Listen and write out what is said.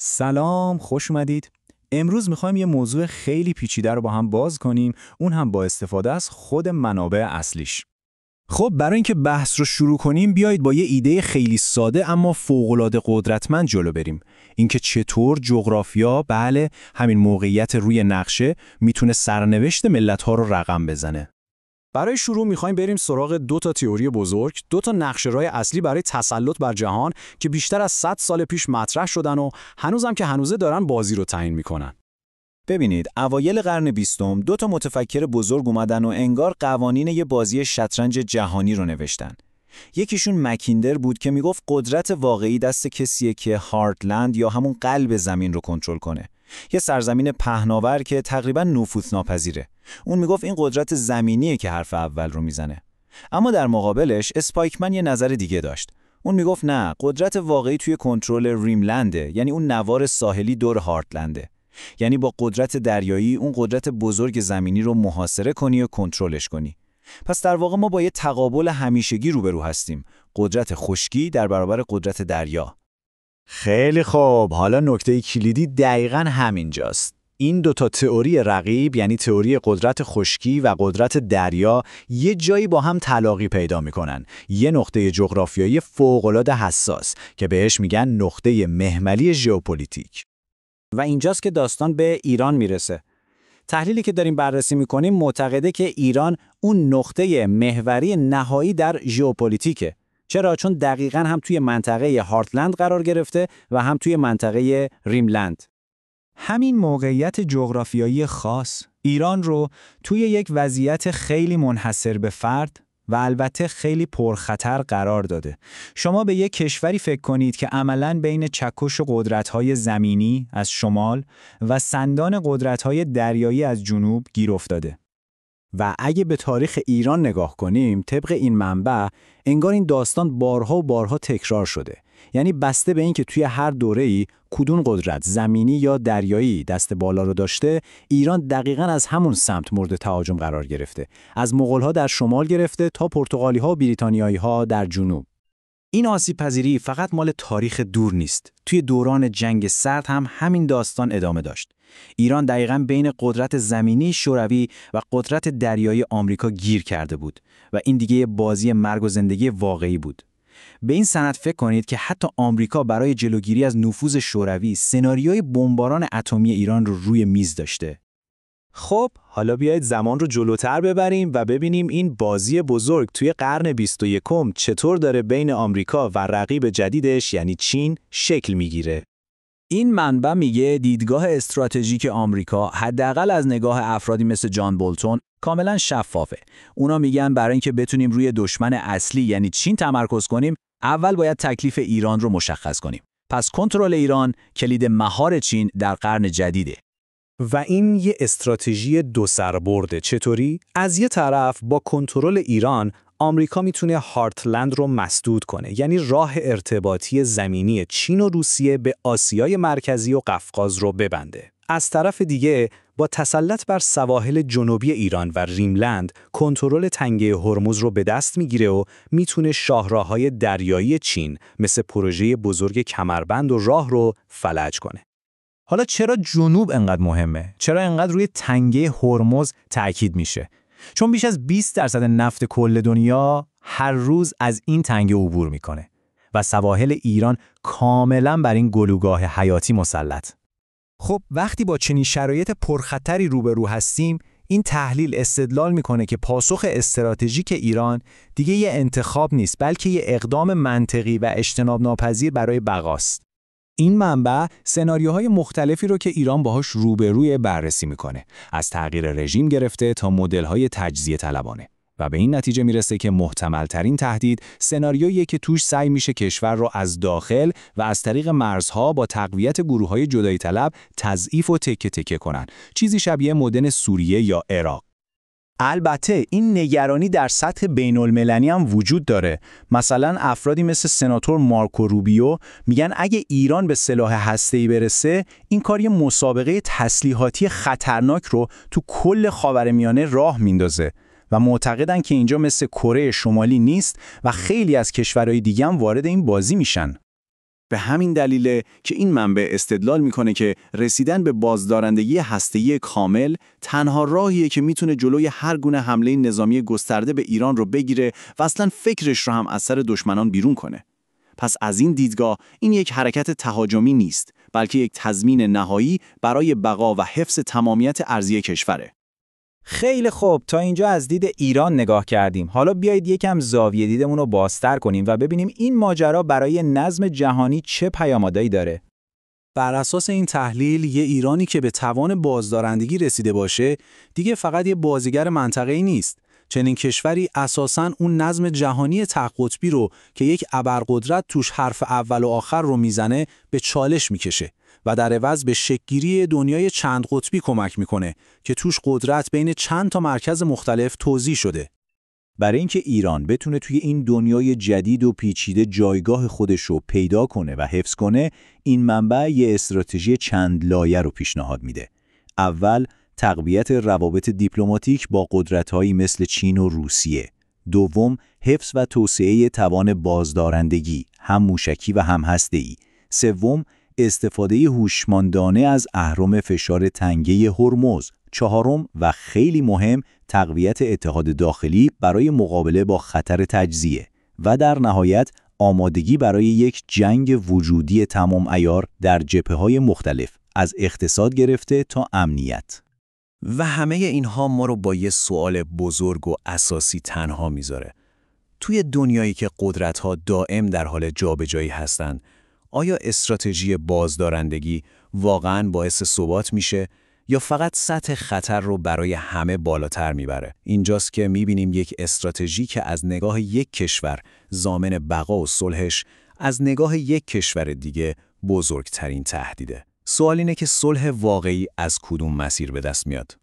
سلام، خوش اومدید. امروز میخوایم یه موضوع خیلی پیچیده رو با هم باز کنیم، اون هم با استفاده از خود منابع اصلیش. خب برای اینکه بحث رو شروع کنیم بیایید با یه ایده خیلی ساده اما فوق‌العاده قدرتمند جلو بریم. اینکه چطور جغرافیا، بله، همین موقعیت روی نقشه میتونه سرنوشت ملت‌ها رو رقم بزنه. برای شروع میخوایم بریم سراغ دو تا تئوری بزرگ، دو تا نقشه‌راه اصلی برای تسلط بر جهان که بیشتر از 100 سال پیش مطرح شدن و هنوزم که هنوزه دارن بازی رو تعیین میکنن. ببینید، اوایل قرن 20 دو تا متفکر بزرگ اومدن و انگار قوانین یه بازی شطرنج جهانی رو نوشتن. یکیشون مکیندر بود که میگفت قدرت واقعی دست کسیه که هارتلند یا همون قلب زمین رو کنترل کنه. یه سرزمین پهناور که تقریبا نفوذناپذیره. اون میگفت این قدرت زمینیه که حرف اول رو میزنه. اما در مقابلش اسپایکمن یه نظر دیگه داشت. اون میگفت نه، قدرت واقعی توی کنترل ریملنده، یعنی اون نوار ساحلی دور هارتلنده. یعنی با قدرت دریایی اون قدرت بزرگ زمینی رو محاصره کنی و کنترلش کنی. پس در واقع ما با یه تقابل همیشگی روبرو هستیم، قدرت خشکی در برابر قدرت دریا. خیلی خوب، حالا نکته کلیدی دقیقاً همینجاست. این دوتا تئوری رقیب، یعنی تئوری قدرت خشکی و قدرت دریا، یه جایی با هم تلاقی پیدا میکنن. یه نقطه جغرافیایی فوق‌العاده حساس که بهش میگن نقطه محملی ژئوپلیتیک. و اینجاست که داستان به ایران میرسه. تحلیلی که داریم بررسی میکنیم معتقده که ایران اون نقطه محوری نهایی در ژئوپلیتیکه. چرا؟ چون دقیقاً هم توی منطقه هارتلند قرار گرفته و هم توی منطقه ریملند. همین موقعیت جغرافیایی خاص ایران رو توی یک وضعیت خیلی منحصر به فرد و البته خیلی پرخطر قرار داده. شما به یک کشوری فکر کنید که عملاً بین چکش و قدرت‌های زمینی از شمال و سندان قدرت‌های دریایی از جنوب گیر افتاده. و اگه به تاریخ ایران نگاه کنیم، طبق این منبع، انگار این داستان بارها و بارها تکرار شده. یعنی بسته به این که توی هر دوره‌ای کدوم قدرت زمینی یا دریایی دست بالا رو داشته، ایران دقیقاً از همون سمت مورد تهاجم قرار گرفته. از مغول‌ها در شمال گرفته تا پرتغالی‌ها و بریتانیایی‌ها در جنوب. این آسیب‌پذیری فقط مال تاریخ دور نیست. توی دوران جنگ سرد هم همین داستان ادامه داشت. ایران دقیقاً بین قدرت زمینی شوروی و قدرت دریایی آمریکا گیر کرده بود و این دیگه یه بازی مرگ و زندگی واقعی بود. به این سند فکر کنید که حتی آمریکا برای جلوگیری از نفوذ شوروی سناریوی بمباران اتمی ایران رو روی میز داشته. خب حالا بیایید زمان رو جلوتر ببریم و ببینیم این بازی بزرگ توی قرن 21 چطور داره بین آمریکا و رقیب جدیدش یعنی چین شکل میگیره. این منبع میگه دیدگاه استراتژیک آمریکا حداقل از نگاه افرادی مثل جان بولتون کاملا شفافه. اونا میگن برای اینکه بتونیم روی دشمن اصلی یعنی چین تمرکز کنیم، اول باید تکلیف ایران رو مشخص کنیم. پس کنترل ایران کلید مهار چین در قرن جدیده. و این یه استراتژی دو سربرده. چطوری؟ از یه طرف با کنترل ایران آمریکا میتونه هارتلند رو مسدود کنه، یعنی راه ارتباطی زمینی چین و روسیه به آسیای مرکزی و قفقاز رو ببنده. از طرف دیگه با تسلط بر سواحل جنوبی ایران و ریملند کنترل تنگه هرمز رو به دست میگیره و میتونه شاهراه‌های دریایی چین مثل پروژه بزرگ کمربند و راه رو فلج کنه. حالا چرا جنوب انقدر مهمه؟ چرا انقدر روی تنگه هرمز تأکید میشه؟ چون بیش از 20% نفت کل دنیا هر روز از این تنگه عبور میکنه و سواحل ایران کاملا بر این گلوگاه حیاتی مسلط. خب وقتی با چنین شرایط پرخطری روبرو هستیم، این تحلیل استدلال میکنه که پاسخ استراتژیک ایران دیگه یه انتخاب نیست، بلکه یه اقدام منطقی و اجتناب ناپذیر برای بقاست. این منبع سناریوهای مختلفی رو که ایران باهاش روبروی بررسی میکنه، از تغییر رژیم گرفته تا مدل‌های تجزیه طلبانه، و به این نتیجه میرسه که محتمل ترین تهدید سناریویی که توش سعی میشه کشور رو از داخل و از طریق مرزها با تقویت گروه‌های جدایی طلب تضعیف و تکه تکه کنن، چیزی شبیه مدرن سوریه یا عراق. البته این نگرانی در سطح بین‌المللی هم وجود داره. مثلا افرادی مثل سناتور مارکو روبیو میگن اگه ایران به سلاح هسته‌ای برسه، این کار یه مسابقه تسلیحاتی خطرناک رو تو کل خاورمیانه راه میندازه و معتقدن که اینجا مثل کره شمالی نیست و خیلی از کشورهای دیگه هم وارد این بازی میشن. به همین دلیله که این منبع استدلال میکنه که رسیدن به بازدارندگی هسته‌ای کامل تنها راهیه که میتونه جلوی هر گونه حمله نظامی گسترده به ایران رو بگیره و اصلا فکرش رو هم از سر دشمنان بیرون کنه. پس از این دیدگاه این یک حرکت تهاجمی نیست، بلکه یک تضمین نهایی برای بقا و حفظ تمامیت ارضی کشوره. خیلی خوب، تا اینجا از دید ایران نگاه کردیم. حالا بیایید یکم زاویه دیدمون رو بازتر کنیم و ببینیم این ماجرا برای نظم جهانی چه پیامدهایی داره. بر اساس این تحلیل، یه ایرانی که به توان بازدارندگی رسیده باشه، دیگه فقط یه بازیگر منطقه‌ای نیست. چنین کشوری اساساً اون نظم جهانی ته قطبی رو که یک ابرقدرت توش حرف اول و آخر رو میزنه به چالش میکشه و در عوض به شکل‌گیری دنیای چند قطبی کمک میکنه که توش قدرت بین چند تا مرکز مختلف توزیع شده. برای اینکه ایران بتونه توی این دنیای جدید و پیچیده جایگاه خودش رو پیدا کنه و حفظ کنه، این منبع یه استراتژی چند لایه رو پیشنهاد میده. اول، تقویت روابط دیپلماتیک با قدرت‌هایی مثل چین و روسیه. دوم، حفظ و توسعه توان بازدارندگی، هم موشکی و هم هسته‌ای. سوم، استفاده هوشمندانه از اهرم فشار تنگه هرمز. چهارم و خیلی مهم، تقویت اتحاد داخلی برای مقابله با خطر تجزیه. و در نهایت، آمادگی برای یک جنگ وجودی تمام عیار در جبهه‌های مختلف، از اقتصاد گرفته تا امنیت. و همه اینها ما رو با یه سوال بزرگ و اساسی تنها میذاره. توی دنیایی که قدرت‌ها دائم در حال جابجایی هستن، آیا استراتژی بازدارندگی واقعاً باعث ثبات میشه یا فقط سطح خطر رو برای همه بالاتر میبره؟ اینجاست که میبینیم یک استراتژی که از نگاه یک کشور ضامن بقا و صلحش، از نگاه یک کشور دیگه بزرگترین تهدیده. سوال اینه که صلح واقعی از کدوم مسیر به دست میاد؟